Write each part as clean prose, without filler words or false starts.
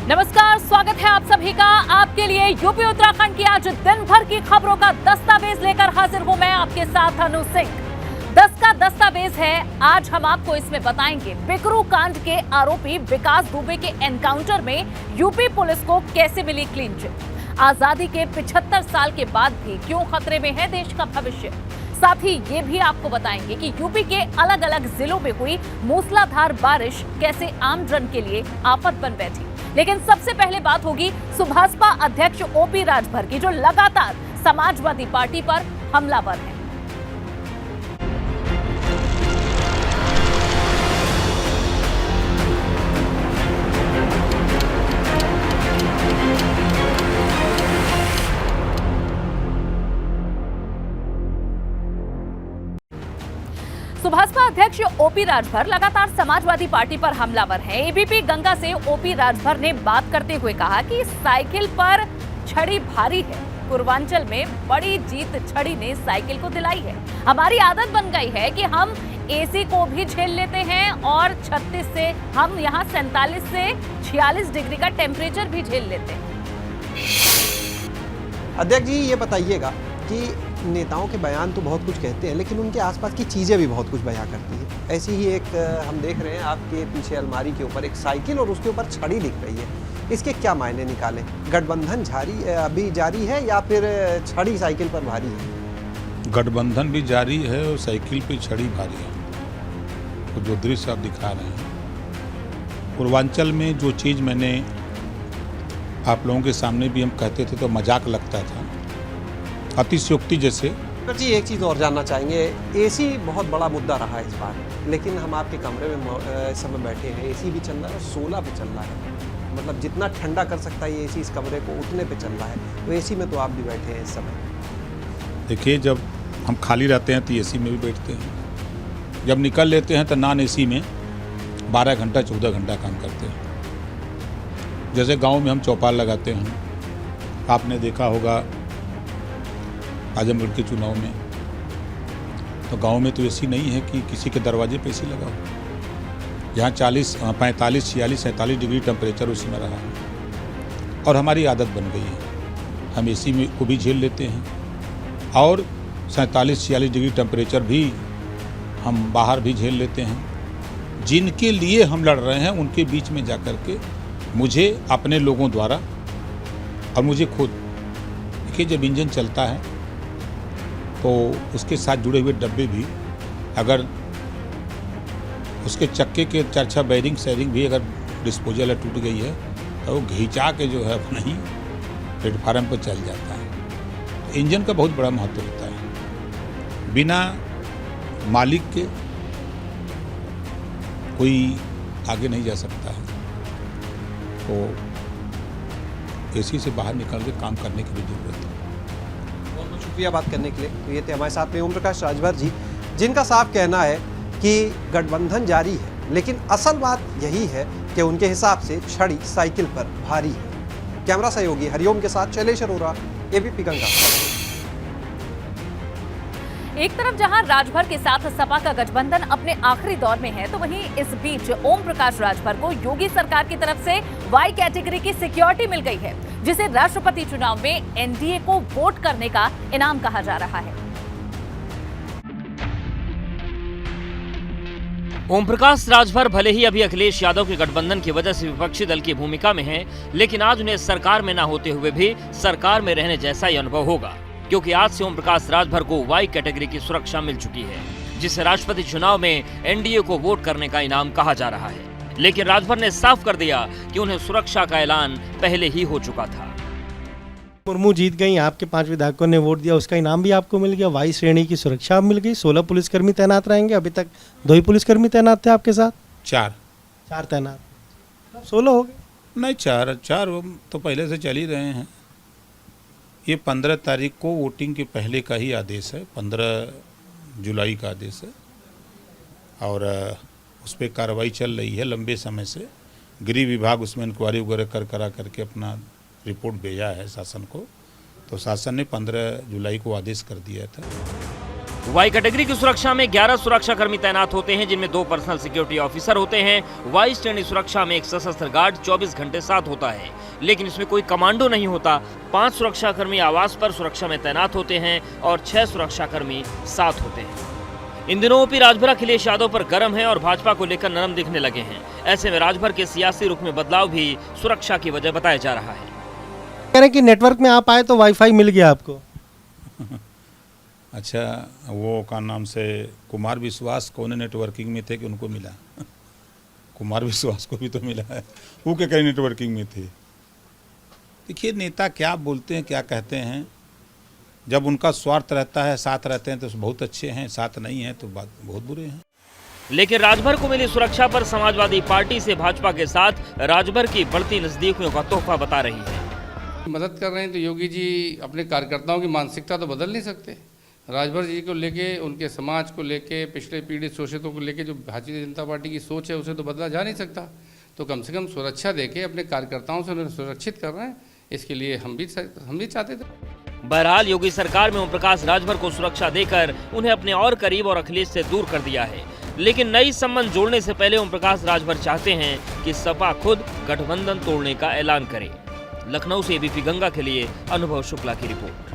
नमस्कार, स्वागत है आप सभी का। आपके लिए यूपी उत्तराखंड की आज दिन भर की खबरों का दस्तावेज लेकर हाजिर हूं मैं आपके साथ अनु सिंह। 10 का दस्तावेज है। आज हम आपको इसमें बताएंगे बिकरू कांड के आरोपी विकास दुबे के एनकाउंटर में यूपी पुलिस को कैसे मिली क्लीन चिट, आजादी के 75 साल के बाद भी क्यों खतरे में है देश का भविष्य। साथ ही ये भी आपको बताएंगे कि यूपी के अलग अलग जिलों में हुई मूसलाधार बारिश कैसे आम जन के लिए आफत बन बैठी। लेकिन सबसे पहले बात होगी सुभाषपा अध्यक्ष ओपी राजभर की, जो लगातार समाजवादी पार्टी पर हमलावर है। सुभाषपा अध्यक्ष ओपी राजभर लगातार समाजवादी पार्टी पर हमलावर हैं। एबीपी गंगा से ओपी राजभर ने बात करते हुए कहा कि साइकिल पर छड़ी भारी है। पूर्वांचल में बड़ी जीत छड़ी ने साइकिल को दिलाई है। हमारी आदत बन गई है कि हम एसी को भी झेल लेते हैं और 36 से हम यहाँ 47 से 46 डिग्री का टेम्परेचर भी झेल लेते हैं। अध्यक्ष जी, ये बताइएगा कि नेताओं के बयान तो बहुत कुछ कहते हैं, लेकिन उनके आसपास की चीज़ें भी बहुत कुछ बयां करती हैं। ऐसी ही एक हम देख रहे हैं आपके पीछे अलमारी के ऊपर एक साइकिल और उसके ऊपर छड़ी दिख रही है। इसके क्या मायने निकालें? गठबंधन अभी जारी है या फिर छड़ी साइकिल पर भारी है? गठबंधन भी जारी है और साइकिल पे छड़ी भारी है। तो जो दृश्य आप दिखा रहे हैं, पूर्वांचल में जो चीज़ मैंने आप लोगों के सामने भी हम कहते थे तो मजाक लगता था, अतिशयोक्ति जैसे। सर जी, एक चीज़ और जानना चाहेंगे। एसी बहुत बड़ा मुद्दा रहा है इस बार, लेकिन हम आपके कमरे में इस समय बैठे हैं, एसी भी चल रहा है और 16 पे चल रहा है। मतलब जितना ठंडा कर सकता है ये एसी इस कमरे को, उतने पे चल रहा है। तो एसी में तो आप भी बैठे हैं इस समय। देखिए, जब हम खाली रहते हैं तो एसी में भी बैठते हैं, जब निकल लेते हैं तो नॉन एसी में 12 घंटा 14 घंटा काम करते हैं। जैसे गाँव में हम चौपाल लगाते हैं, आपने देखा होगा आजमगढ़ के चुनाव में, तो गांव में तो ऐसी नहीं है कि किसी के दरवाजे पे एसी लगा हो। यहाँ 45, 46, 47 डिग्री टेम्परेचर उसी में रहा है और हमारी आदत बन गई है। हम एसी में को भी झेल लेते हैं और 47-46 डिग्री टेम्परेचर भी हम बाहर भी झेल लेते हैं। जिनके लिए हम लड़ रहे हैं उनके बीच में जाकर के मुझे अपने लोगों द्वारा और मुझे खुद, देखिए जब इंजन चलता है तो उसके साथ जुड़े हुए डब्बे भी, अगर उसके चक्के के 4-6 बैरिंग सैरिंग भी अगर डिस्पोजल है टूट गई है तो वो घिंचा के जो है अपना ही प्लेटफार्म पर चल जाता है। तो इंजन का बहुत बड़ा महत्व होता है। बिना मालिक के कोई आगे नहीं जा सकता है। तो एसी से बाहर निकल के काम करने की भी जरूरत है। शुक्रिया बात करने के लिए। तो ये थे हमारे साथ में ओम प्रकाश राजभर जी, जिनका साफ कहना है कि गठबंधन जारी है, लेकिन असल बात यही है कि उनके हिसाब से छड़ी साइकिल पर भारी है। कैमरा सहयोगी हरिओम के साथ शैलेश अरोरा, एबीपी गंगा। एक तरफ जहां राजभर के साथ सपा का गठबंधन अपने आखिरी दौर में है, तो वहीं इस बीच ओम प्रकाश राजभर को योगी सरकार की तरफ से वाई कैटेगरी की सिक्योरिटी मिल गई है, जिसे राष्ट्रपति चुनाव में एनडीए को वोट करने का इनाम कहा जा रहा है। ओम प्रकाश राजभर भले ही अभी अखिलेश यादव के गठबंधन की वजह से विपक्षी दल की भूमिका में हैं, लेकिन आज उन्हें सरकार में न होते हुए भी सरकार में रहने जैसा ही अनुभव होगा, क्योंकि आज से ओम प्रकाश राजभर को वाई कैटेगरी की सुरक्षा मिल चुकी है, जिसे राष्ट्रपति चुनाव में एनडीए को वोट करने का इनाम कहा जा रहा है। लेकिन राजभर ने साफ कर दिया कि उन्हें सुरक्षा का ऐलान पहले ही हो चुका था। मुर्मू जीत गई, आपके 5 विधायकों ने वोट दिया, उसका इनाम भी आपको मिल गया, वाई श्रेणी की सुरक्षा मिल गई, 16 पुलिसकर्मी तैनात रहेंगे। अभी तक 2 ही पुलिसकर्मी तैनात थे आपके साथ? 4 तैनात, 16 हो गए। नहीं, 4 तो पहले से चल ही रहे हैं। ये 15 तारीख को वोटिंग के पहले का ही आदेश है, 15 जुलाई का आदेश है और उस पर कार्रवाई चल रही है लंबे समय से। गृह विभाग उसमें इंक्वायरी वगैरह करा करके अपना रिपोर्ट भेजा है शासन को, तो शासन ने 15 जुलाई को आदेश कर दिया था। वाई कैटेगरी की सुरक्षा में 11 सुरक्षाकर्मी तैनात होते हैं, जिनमें 2 पर्सनल सिक्योरिटी ऑफिसर होते हैं। वाई श्रेणी सुरक्षा में एक सशस्त्र गार्ड 24 घंटे साथ होता है, लेकिन इसमें कोई कमांडो नहीं होता। 5 सुरक्षाकर्मी आवास पर सुरक्षा में तैनात होते हैं और 6 सुरक्षाकर्मी साथ होते हैं। इन दिनों ओपी राजभर अखिलेश यादव पर गर्म है और भाजपा को लेकर नरम दिखने लगे हैं। ऐसे में राजभर के सियासी रुख में बदलाव भी सुरक्षा की वजह बताया जा रहा है। कह रहे हैं कि नेटवर्क में आप आए तो वाईफाई मिल गया आपको। अच्छा, वो का नाम से कुमार विश्वास कौन नेटवर्किंग में थे कि उनको मिला? कुमार विश्वास को भी तो मिला है, वो क्या कहीं नेटवर्किंग में थे। देखिए, नेता क्या बोलते हैं, क्या कहते हैं। जब उनका स्वार्थ रहता है, साथ रहते हैं तो बहुत अच्छे हैं, साथ नहीं है तो बात बहुत बुरे हैं। लेकिन राजभर को मिली सुरक्षा पर समाजवादी पार्टी से भाजपा के साथ राजभर की बढ़ती नजदीकियों का तोहफा बता रही है। मदद कर रहे हैं तो योगी जी अपने कार्यकर्ताओं की मानसिकता तो बदल नहीं सकते। राजभर जी को लेके, उनके समाज को लेके, पिछले पीड़ित शोषितों को लेके जो भारतीय जनता पार्टी की सोच है उसे तो बदला जा नहीं सकता। तो कम से कम सुरक्षा देके अपने कार्यकर्ताओं से उन्हें सुरक्षित कर रहे हैं, इसके लिए हम भी चाहते थे। बहरहाल योगी सरकार में ओम प्रकाश राजभर को सुरक्षा देकर उन्हें अपने और करीब और अखिलेश से दूर कर दिया है। लेकिन नई संबंध जोड़ने से पहले ओम प्रकाश राजभर चाहते हैं कि सपा खुद गठबंधन तोड़ने का ऐलान करे। लखनऊ से एबीपी गंगा के लिए अनुभव शुक्ला की रिपोर्ट।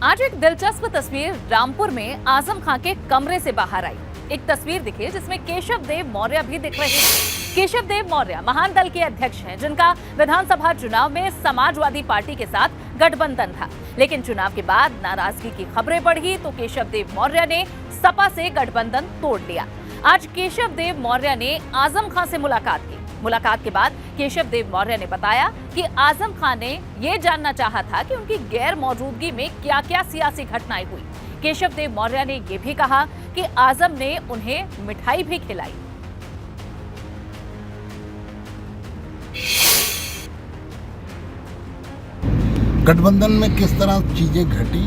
आज एक दिलचस्प तस्वीर रामपुर में आजम खां के कमरे से बाहर आई। एक तस्वीर दिखी जिसमें केशव देव मौर्य भी दिख रहे हैं। केशव देव मौर्य महान दल के अध्यक्ष हैं, जिनका विधानसभा चुनाव में समाजवादी पार्टी के साथ गठबंधन था। लेकिन चुनाव के बाद नाराजगी की खबरें बढ़ी तो केशव देव मौर्य ने सपा से गठबंधन तोड़ लिया। आज केशव देव मौर्य ने आजम खां से मुलाकात की। मुलाकात के बाद केशव देव मौर्य ने बताया कि आजम खां ने ये जानना चाहा था कि उनकी गैर मौजूदगी में क्या क्या सियासी घटनाएं हुई। केशव देव मौर्य ने ये भी कहा कि आजम ने उन्हें मिठाई भी खिलाई। गठबंधन में किस तरह चीजें घटी,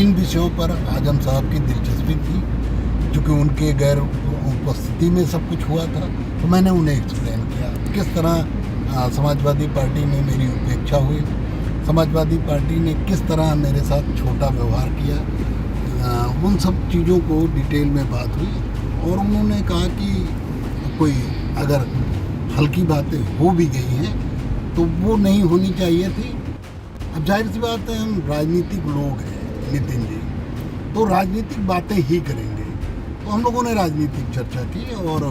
इन विषयों पर आजम साहब की दिलचस्पी थी। क्योंकि उनके गैर उपस्थिति में सब कुछ हुआ था, तो मैंने उन्हें एक्सप्लेन किया किस तरह समाजवादी पार्टी में मेरी उपेक्षा हुई, समाजवादी पार्टी ने किस तरह मेरे साथ छोटा व्यवहार किया। उन सब चीज़ों को डिटेल में बात हुई और उन्होंने कहा कि कोई अगर हल्की बातें हो भी गई हैं तो वो नहीं होनी चाहिए थी। अब जाहिर सी बात है, हम राजनीतिक लोग हैं नितिन जी, तो राजनीतिक बातें ही करेंगे। तो हम लोगों ने राजनीतिक चर्चा की और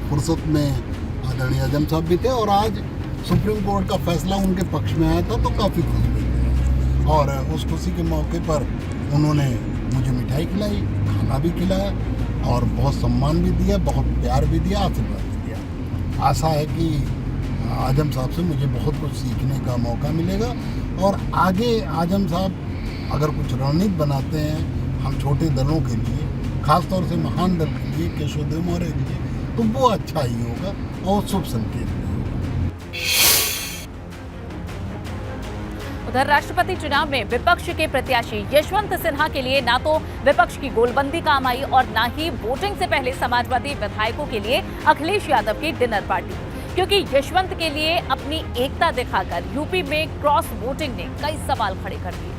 फुर्सत में आदरणीय आजम साहब भी थे और आज सुप्रीम कोर्ट का फैसला उनके पक्ष में आया था तो काफ़ी खुश हुए थे। और उस खुशी के मौके पर उन्होंने मुझे मिठाई खिलाई, खाना भी खिलाया और बहुत सम्मान भी दिया, बहुत प्यार भी दिया, आशीर्वाद भी दिया। आशा है कि आजम साहब से मुझे बहुत कुछ सीखने का मौका मिलेगा और आगे आजम साहब अगर कुछ रणनीति बनाते हैं हम छोटे दलों के लिए, खासतौर से महान दल के लिए, केशव देव मौर्य के लिए, तो वो अच्छा ही होगा और शुभ संकेत भी होगा। उधर राष्ट्रपति चुनाव में विपक्ष के प्रत्याशी यशवंत सिन्हा के लिए ना तो विपक्ष की गोलबंदी काम आई और ना ही वोटिंग से पहले समाजवादी विधायकों के लिए अखिलेश यादव की डिनर पार्टी, क्योंकि यशवंत के लिए अपनी एकता दिखाकर यूपी में क्रॉस वोटिंग ने कई सवाल खड़े कर दिए।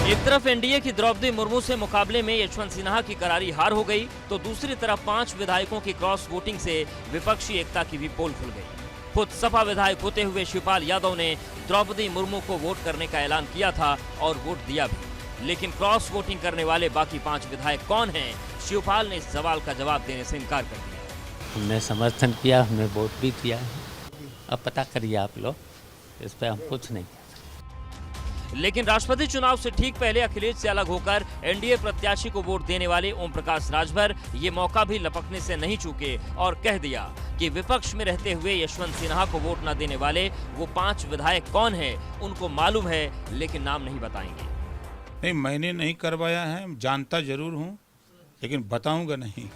एक तरफ एनडीए की द्रौपदी मुर्मू से मुकाबले में यशवंत सिन्हा की करारी हार हो गई तो दूसरी तरफ 5 विधायकों की क्रॉस वोटिंग से विपक्षी एकता की भी पोल खुल गई। खुद सपा विधायक होते हुए शिवपाल यादव ने द्रौपदी मुर्मू को वोट करने का ऐलान किया था और वोट दिया भी, लेकिन क्रॉस वोटिंग करने वाले बाकी 5 विधायक कौन हैं? शिवपाल ने इस सवाल का जवाब देने से इनकार कर दिया। हमने समर्थन किया, हमने वोट भी दिया। अब पता करिए आप लोग, इस पर हम कुछ नहीं। लेकिन राष्ट्रपति चुनाव से ठीक पहले अखिलेश से अलग होकर एनडीए प्रत्याशी को वोट देने वाले ओम प्रकाश राजभर ये मौका भी लपकने से नहीं चूके और कह दिया कि विपक्ष में रहते हुए यशवंत सिन्हा को वोट न देने वाले वो 5 विधायक कौन हैं उनको मालूम है, लेकिन नाम नहीं बताएंगे। नहीं, मैंने नहीं करवाया है, जानता जरूर हूँ लेकिन बताऊंगा नहीं।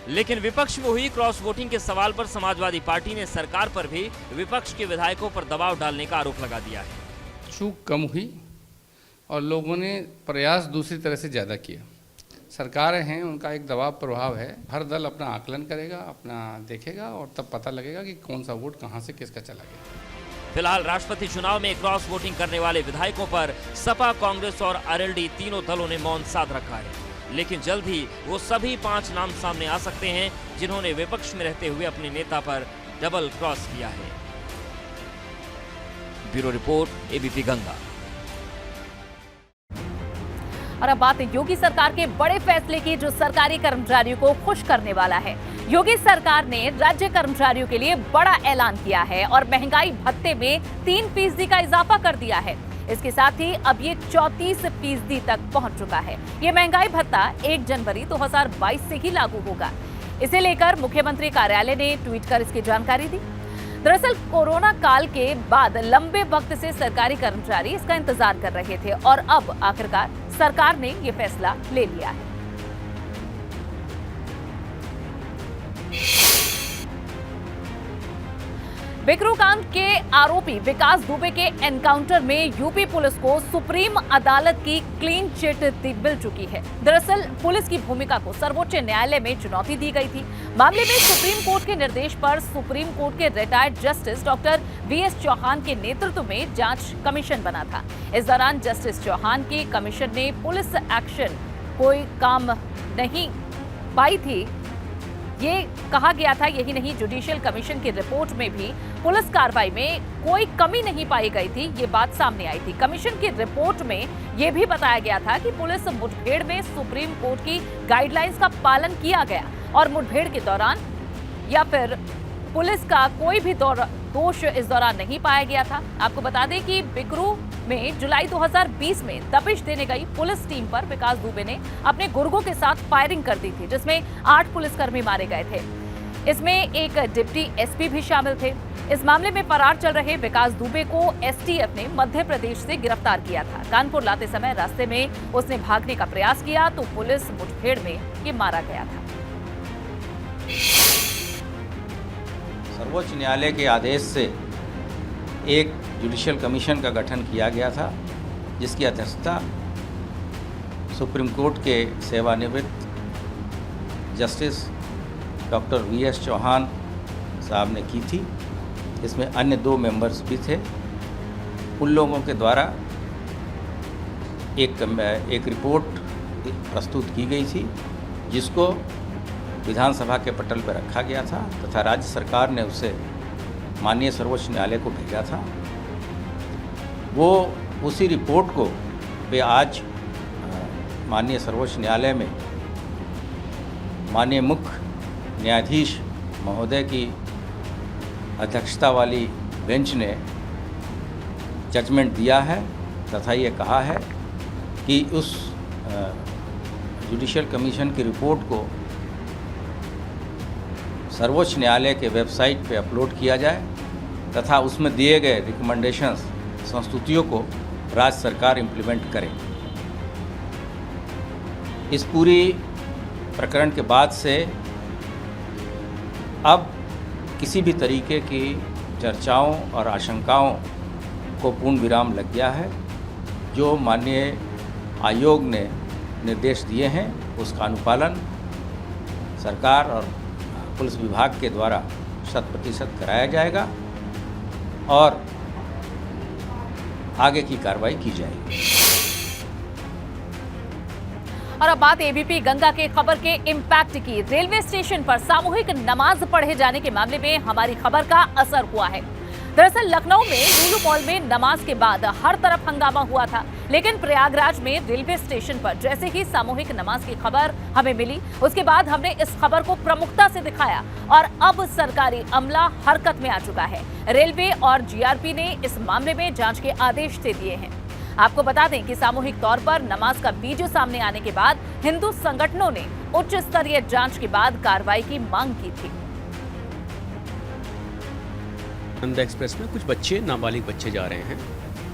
लेकिन विपक्ष में हुई क्रॉस वोटिंग के सवाल पर समाजवादी पार्टी ने सरकार पर भी विपक्ष के विधायकों पर दबाव डालने का आरोप लगा दिया है। चूक कम हुई और लोगों ने प्रयास दूसरी तरह से ज़्यादा किया। सरकारें हैं, उनका एक दबाव प्रभाव है। हर दल अपना आकलन करेगा, अपना देखेगा और तब पता लगेगा कि कौन सा वोट कहां से किसका चला गया। फिलहाल राष्ट्रपति चुनाव में क्रॉस वोटिंग करने वाले विधायकों पर सपा, कांग्रेस और आरएलडी तीनों दलों ने मौन साध रखा है, लेकिन जल्द ही वो सभी 5 नाम सामने आ सकते हैं जिन्होंने विपक्ष में रहते हुए अपने नेता पर डबल क्रॉस किया है। Bureau report, ABP Ganga. और अब बात है योगी सरकार के बड़े फैसले की, जो सरकारी कर्मचारियों को खुश करने वाला है। योगी सरकार ने राज्य कर्मचारियों के लिए बड़ा ऐलान किया है और महंगाई भत्ते में 3% का इजाफा कर दिया है। इसके साथ ही अब ये 34% तक पहुंच चुका है। ये महंगाई भत्ता 1 जनवरी 2022 से ही लागू होगा। इसे लेकर मुख्यमंत्री कार्यालय ने ट्वीट कर इसकी जानकारी दी। दरअसल कोरोना काल के बाद लंबे वक्त से सरकारी कर्मचारी इसका इंतजार कर रहे थे और अब आखिरकार सरकार ने ये फैसला ले लिया है। बिकरू कांड के आरोपी विकास दुबे के एनकाउंटर में यूपी पुलिस को सुप्रीम अदालत की क्लीन चिट मिल चुकी है। दरअसल पुलिस की भूमिका को सर्वोच्च न्यायालय में चुनौती दी गई थी। मामले में सुप्रीम कोर्ट के निर्देश पर सुप्रीम कोर्ट के retired justice doctor VS Chauhan के नेतृत्व में जांच कमीशन बना था। इस दौरान जस्टिस चौहान की कमीशन ने पुलिस एक्शन कोई काम नहीं पाई थी, ये कहा गया था। यही नहीं, जुडिशियल कमीशन की रिपोर्ट में भी पुलिस कार्रवाई में कोई कमी नहीं पाई गई थी, ये बात सामने आई थी। कमीशन की रिपोर्ट में यह भी बताया गया था कि पुलिस मुठभेड़ में सुप्रीम कोर्ट की गाइडलाइंस का पालन किया गया और मुठभेड़ के दौरान या फिर पुलिस का कोई भी दोष इस दौरान नहीं पाया गया था। आपको बता दें कि बिकरू में जुलाई 2020 में दबिश देने गई पुलिस टीम पर विकास दुबे ने अपने गुर्गों के साथ फायरिंग कर दी थी, जिसमें 8 पुलिसकर्मी मारे गए थे। इसमें एक डिप्टी एसपी भी शामिल थे। इस मामले में फरार चल रहे विकास दुबे को एसटीएफ ने मध्य प्रदेश से गिरफ्तार किया था। कानपुर लाते समय रास्ते में उसने भागने का प्रयास किया तो पुलिस मुठभेड़ में ये मारा गया था। सर्वोच्च न्यायालय के आदेश से एक जुडिशियल कमीशन का गठन किया गया था, जिसकी अध्यक्षता सुप्रीम कोर्ट के सेवानिवृत्त जस्टिस डॉक्टर वीएस चौहान साहब ने की थी। इसमें अन्य 2 मेंबर्स भी थे। उन लोगों के द्वारा एक रिपोर्ट प्रस्तुत की गई थी, जिसको विधानसभा के पटल पर रखा गया था तथा राज्य सरकार ने उसे माननीय सर्वोच्च न्यायालय को भेजा था। वो उसी रिपोर्ट को वे आज माननीय सर्वोच्च न्यायालय में माननीय मुख्य न्यायाधीश महोदय की अध्यक्षता वाली बेंच ने जजमेंट दिया है तथा ये कहा है कि उस जुडिशियल कमीशन की रिपोर्ट को सर्वोच्च न्यायालय के वेबसाइट पे अपलोड किया जाए तथा उसमें दिए गए रिकमेंडेशंस, संस्तुतियों को राज्य सरकार इम्प्लीमेंट करे। इस पूरी प्रकरण के बाद से अब किसी भी तरीके की चर्चाओं और आशंकाओं को पूर्ण विराम लग गया है। जो माननीय आयोग ने निर्देश दिए हैं उसका अनुपालन सरकार और पुलिस विभाग के द्वारा 100% कराया जाएगा और आगे की कार्रवाई की जाएगी। और अब बात एबीपी गंगा के खबर के इम्पैक्ट की। रेलवे स्टेशन पर सामूहिक नमाज पढ़े जाने के मामले में हमारी खबर का असर हुआ है। दरअसल लखनऊ में लुलु मॉल में नमाज के बाद हर तरफ हंगामा हुआ था, लेकिन प्रयागराज में रेलवे स्टेशन पर जैसे ही सामूहिक नमाज की खबर हमें मिली, उसके बाद हमने इस खबर को प्रमुखता से दिखाया और अब सरकारी अमला हरकत में आ चुका है। रेलवे और जीआरपी ने इस मामले में जांच के आदेश दे दिए हैं। आपको बता दें कि सामूहिक तौर पर नमाज का वीडियो सामने आने के बाद हिंदू संगठनों ने उच्च स्तरीय जांच के बाद कार्रवाई की मांग की थी। आनंद एक्सप्रेस में कुछ बच्चे, नाबालिग बच्चे जा रहे हैं,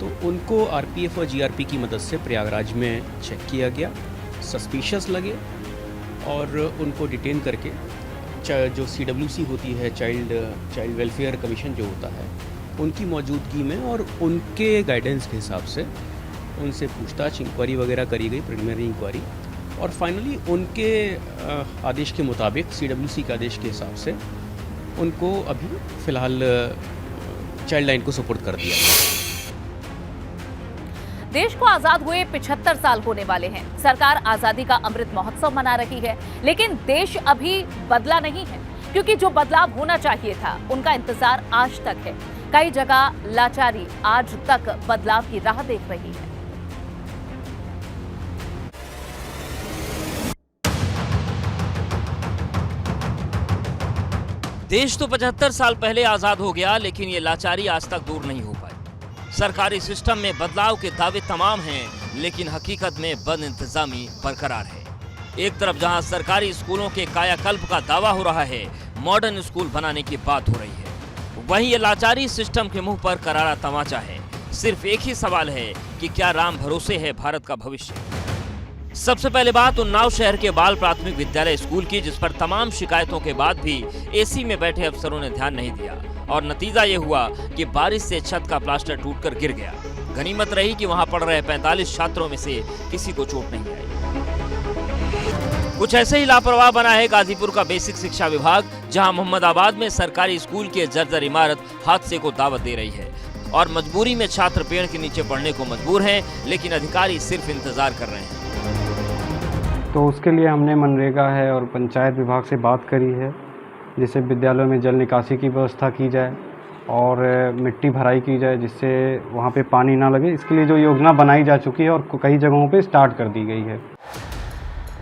तो उनको आरपीएफ और जीआरपी की मदद से प्रयागराज में चेक किया गया। सस्पिशियस लगे और उनको डिटेन करके जो सीडब्ल्यूसी होती है, चाइल्ड वेलफेयर कमीशन जो होता है, उनकी मौजूदगी में और उनके गाइडेंस के हिसाब से उनसे पूछताछ, इंक्वायरी वगैरह करी गई, प्रिलिमिनरी इंक्वायरी, और फाइनली उनके आदेश के मुताबिक CWC के आदेश के हिसाब से उनको अभी फ़िलहाल चाइल्ड लाइन को सुपुर्द कर दिया। देश को आजाद हुए 75 साल होने वाले हैं। सरकार आजादी का अमृत महोत्सव मना रही है, लेकिन देश अभी बदला नहीं है, क्योंकि जो बदलाव होना चाहिए था उनका इंतजार आज तक है। कई जगह लाचारी आज तक बदलाव की राह देख रही है। देश तो 75 साल पहले आजाद हो गया, लेकिन ये लाचारी आज तक दूर नहीं हो पाई। सरकारी सिस्टम में बदलाव के दावे तमाम हैं, लेकिन हकीकत में बदइंतजामी बरकरार है। एक तरफ जहां सरकारी स्कूलों के कायाकल्प का दावा हो रहा है, मॉडर्न स्कूल बनाने की बात हो रही है, वहीं ये लाचारी सिस्टम के मुंह पर करारा तमाचा है। सिर्फ एक ही सवाल है कि क्या राम भरोसे है भारत का भविष्य। सबसे पहले बात उन्नाव शहर के बाल प्राथमिक विद्यालय स्कूल की, जिस पर तमाम शिकायतों के बाद भी एसी में बैठे अफसरों ने ध्यान नहीं दिया और नतीजा ये हुआ कि बारिश से छत का प्लास्टर टूटकर गिर गया। गनीमत रही कि वहां पढ़ रहे 45 छात्रों में से किसी को चोट नहीं आई। कुछ ऐसे ही लापरवाह बना है गाजीपुर का बेसिक शिक्षा विभाग, जहां मोहम्मदाबाद में सरकारी स्कूल की जर्जर इमारत हादसे को दावत दे रही है और मजबूरी में छात्र पेड़ के नीचे पढ़ने को मजबूर हैं, लेकिन अधिकारी सिर्फ इंतजार कर रहे हैं। तो उसके लिए हमने मनरेगा है और पंचायत विभाग से बात करी है, जिससे विद्यालयों में जल निकासी की व्यवस्था की जाए और मिट्टी भराई की जाए, जिससे वहाँ पे पानी ना लगे। इसके लिए जो योजना बनाई जा चुकी है और कई जगहों पे स्टार्ट कर दी गई है।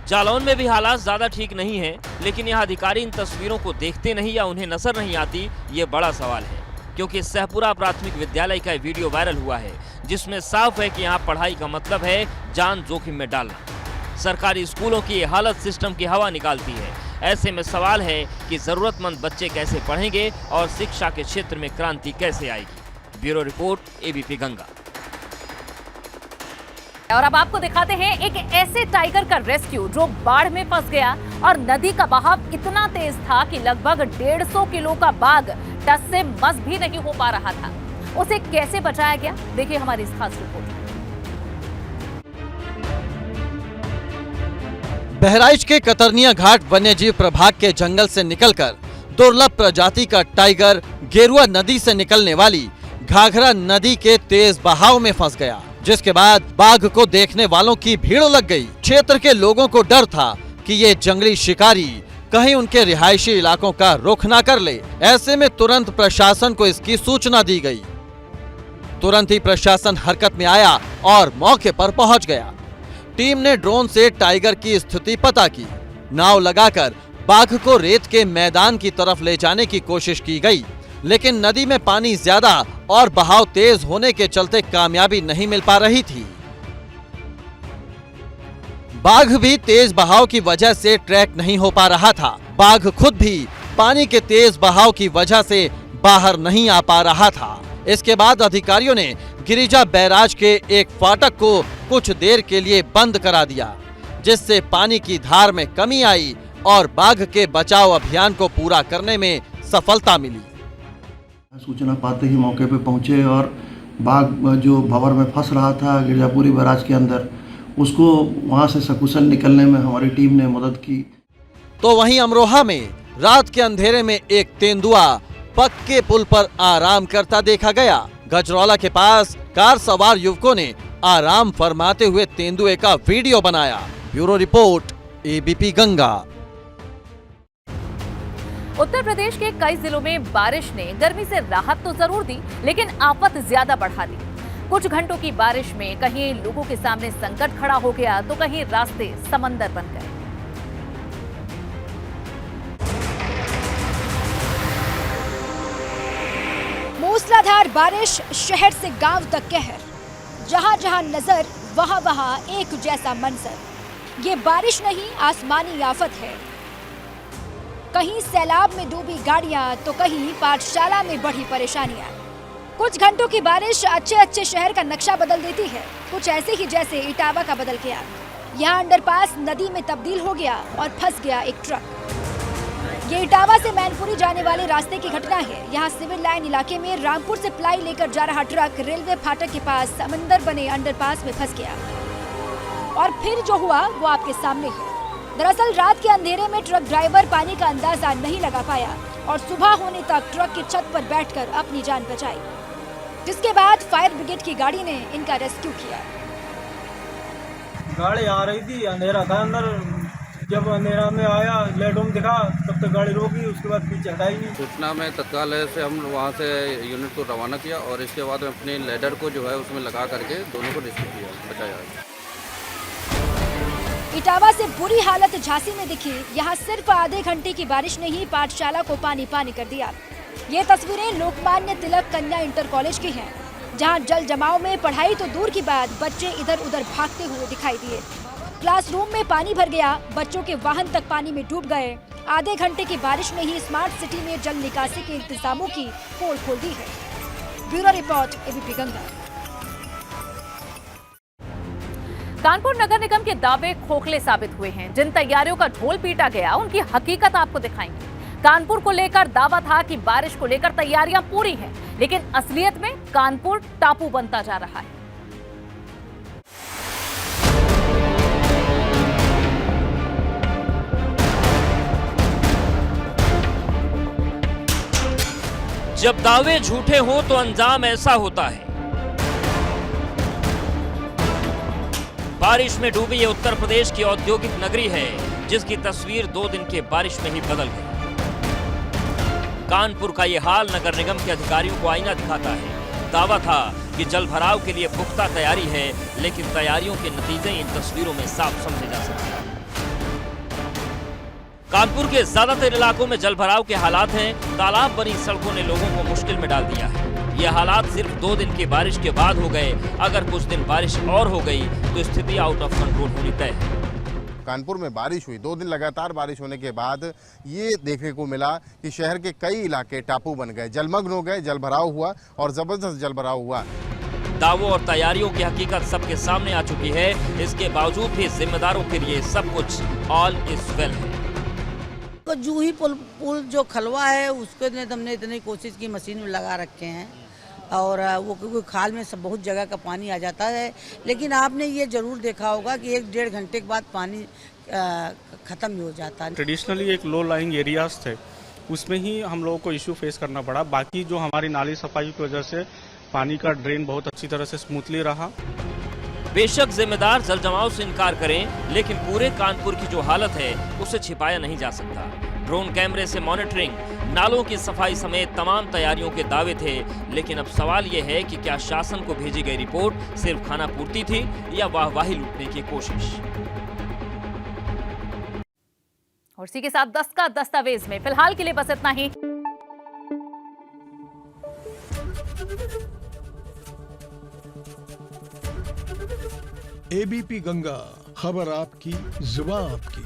जालौन में भी हालात ज्यादा ठीक नहीं है, लेकिन यहाँ अधिकारी इन तस्वीरों को देखते नहीं या उन्हें नजर नहीं आती, ये बड़ा सवाल है। क्योंकि सहपुरा प्राथमिक विद्यालय का वीडियो वायरल हुआ है, जिसमें साफ है कि यहाँ पढ़ाई का मतलब है जान जोखिम में डालना। सरकारी स्कूलों की हालत सिस्टम की हवा निकालती है। ऐसे में सवाल है कि जरूरतमंद बच्चे कैसे पढ़ेंगे और शिक्षा के क्षेत्र में क्रांति कैसे आएगी। Bureau report, ABP Ganga. और अब आपको दिखाते हैं एक ऐसे टाइगर का रेस्क्यू जो बाढ़ में फंस गया और नदी का बहाव इतना तेज था कि लगभग 150 किलो का बाघ टस से मस भी नहीं हो पा रहा था। उसे कैसे बचाया गया, देखिए हमारी इस खास रिपोर्ट। बहराइच के कतरनिया घाट वन्यजीव प्रभाग के जंगल से निकलकर दुर्लभ प्रजाति का टाइगर गेरुआ नदी से निकलने वाली घाघरा नदी के तेज बहाव में फंस गया, जिसके बाद बाघ को देखने वालों की भीड़ लग गई। क्षेत्र के लोगों को डर था कि ये जंगली शिकारी कहीं उनके रिहायशी इलाकों का रुख न कर ले। ऐसे में तुरंत प्रशासन को इसकी सूचना दी गई। तुरंत ही प्रशासन हरकत में आया और मौके पर पहुंच गया। टीम ने ड्रोन से टाइगर की स्थिति पता की। नाव लगाकर बाघ को रेत के मैदान की तरफ ले जाने की कोशिश की गई, लेकिन नदी में पानी ज्यादा और बहाव तेज होने के चलते कामयाबी नहीं मिल पा रही थी। बाघ भी तेज बहाव की वजह से ट्रैक नहीं हो पा रहा था। बाघ खुद भी पानी के तेज बहाव की वजह से बाहर नहीं आ पा रहा था। इसके बाद अधिकारियों ने गिरिजा बैराज के एक फाटक को कुछ देर के लिए बंद करा दिया, जिससे पानी की धार में कमी आई और बाघ के बचाव अभियान को पूरा करने में सफलता मिली। सूचना पाते ही मौके पे पहुंचे और बाघ जो भंवर में फंस रहा था गिरजापुरी बैराज के अंदर, उसको वहां से सकुशल निकलने में हमारी टीम ने मदद की। तो वहीं अमरोहा में रात के अंधेरे में एक तेंदुआ पक्के पुल पर आराम करता देखा गया। गजरौला के पास कार सवार युवकों ने आराम फरमाते हुए तेंदुए का वीडियो बनाया। Bureau report, ABP Ganga. Uttar Pradesh के कई जिलों में बारिश ने गर्मी से राहत तो जरूर दी, लेकिन आफत ज्यादा बढ़ा दी। कुछ घंटों की बारिश में कहीं लोगों के सामने संकट खड़ा हो गया, तो कहीं रास्ते समंदर बन गए। मूसलाधार बारिश, शहर से गांव तक कहर, जहां जहां नजर वहां वहां एक जैसा मंजर। ये बारिश नहीं, आसमानी आफत है। कहीं सैलाब में डूबी गाड़ियां तो कहीं पाठशाला में बढ़ी परेशानियां। कुछ घंटों की बारिश अच्छे अच्छे शहर का नक्शा बदल देती है, कुछ ऐसे ही जैसे इटावा का बदल गया। यहाँ अंडरपास नदी में तब्दील हो गया और फंस गया एक ट्रक। ये इटावा से मैनपुरी जाने वाले रास्ते की घटना है। यहाँ सिविल लाइन इलाके में रामपुर से प्लाई लेकर जा रहा ट्रक रेलवे फाटक के पास समंदर बने अंडरपास में फंस गया। और फिर जो हुआ वो आपके सामने है। दरअसल रात के अंधेरे में ट्रक ड्राइवर पानी का अंदाजा नहीं लगा पाया और सुबह होने तक ट्रक की छत पर बैठकर अपनी जान बचाई, जिसके बाद फायर ब्रिगेड की गाड़ी ने इनका रेस्क्यू किया। गाड़ी आ रही थी, अंधेरा था अंदर, जब अंधेरा में आया लाइटों में दिखा तब तक गाड़ी रोकी, उसके बाद पीछे हटाई नहीं। सूचना में तत्काल से हम वहाँ से यूनिट को रवाना किया और इसके बाद अपने लेडर को जो है उसमें लगा करके दोनों को रेस्क्यू किया, बचाया। इटावा से बुरी हालत झांसी में दिखी। यहाँ सिर्फ आधे घंटे की बारिश ने ही पाठशाला को पानी पानी कर दिया। ये तस्वीरें लोकमान्य तिलक कन्या इंटर कॉलेज की हैं, जहाँ जल जमाव में पढ़ाई तो दूर की बात, बच्चे इधर उधर भागते हुए दिखाई दिए। क्लासरूम में पानी भर गया, बच्चों के वाहन तक पानी में डूब गए। आधे घंटे की बारिश ने ही स्मार्ट सिटी में जल निकासी के इंतजामों की पोल खोल दी है। Bureau report, ABP Ganga. Kanpur नगर निगम के दावे खोखले साबित हुए हैं। जिन तैयारियों का ढोल पीटा गया उनकी हकीकत आपको दिखाएंगे। कानपुर को लेकर दावा था कि बारिश को लेकर तैयारियां पूरी हैं, लेकिन असलियत में कानपुर टापू बनता जा रहा है। जब दावे झूठे हों तो अंजाम ऐसा होता है। बारिश में डूबी ये उत्तर प्रदेश की औद्योगिक नगरी है, जिसकी तस्वीर 2 दिन के बारिश में ही बदल गई। कानपुर का ये हाल नगर निगम के अधिकारियों को आईना दिखाता है। दावा था कि जल भराव के लिए पुख्ता तैयारी है, लेकिन तैयारियों के नतीजे इन तस्वीरों में साफ समझे जा सकते हैं। कानपुर के ज्यादातर इलाकों में जल भराव के हालात हैं। तालाब बनी सड़कों ने लोगों को मुश्किल में डाल दिया है। ये हालात सिर्फ 2 दिन की बारिश के बाद हो गए। अगर कुछ दिन बारिश और हो गई तो स्थिति आउट ऑफ कंट्रोल होनी तय है। कानपुर में बारिश हुई, 2 दिन लगातार बारिश होने के बाद ये देखने को मिला कि शहर के कई इलाके टापू बन गए, जलमग्न हो गए, जल भराव हुआ और जबरदस्त जल भराव हुआ। दावों और तैयारियों की हकीकत सबके सामने आ चुकी है। इसके बावजूद भी जिम्मेदारों के लिए सब कुछ ऑल इज वेल है। तो जूही पुल जो खलवा है उसके लिए हमने इतनी कोशिश की, मशीन में लगा रखे हैं और वो क्योंकि खाल में सब बहुत जगह का पानी आ जाता है। लेकिन आपने ये जरूर देखा होगा कि 1-1.5 घंटे के बाद पानी ख़त्म ही हो जाता है। ट्रेडिशनली एक लो लाइंग एरियाज थे, उसमें ही हम लोगों को इशू फेस करना पड़ा। बाकी जो हमारी नाली सफाई की वजह से पानी का ड्रेन बहुत अच्छी तरह से स्मूथली रहा। बेशक जिम्मेदार जल जमाव से इनकार करें, लेकिन पूरे कानपुर की जो हालत है उसे छिपाया नहीं जा सकता। ड्रोन कैमरे से मॉनिटरिंग, नालों की सफाई समेत तमाम तैयारियों के दावे थे। लेकिन अब सवाल यह है कि क्या शासन को भेजी गई रिपोर्ट सिर्फ खाना पूर्ति थी या वाहवाही लूटने की कोशिश। और इसी के साथ 10 का दस्तावेज में फिलहाल के लिए बस इतना ही। एबीपी गंगा, खबर आपकी, जुबान आपकी।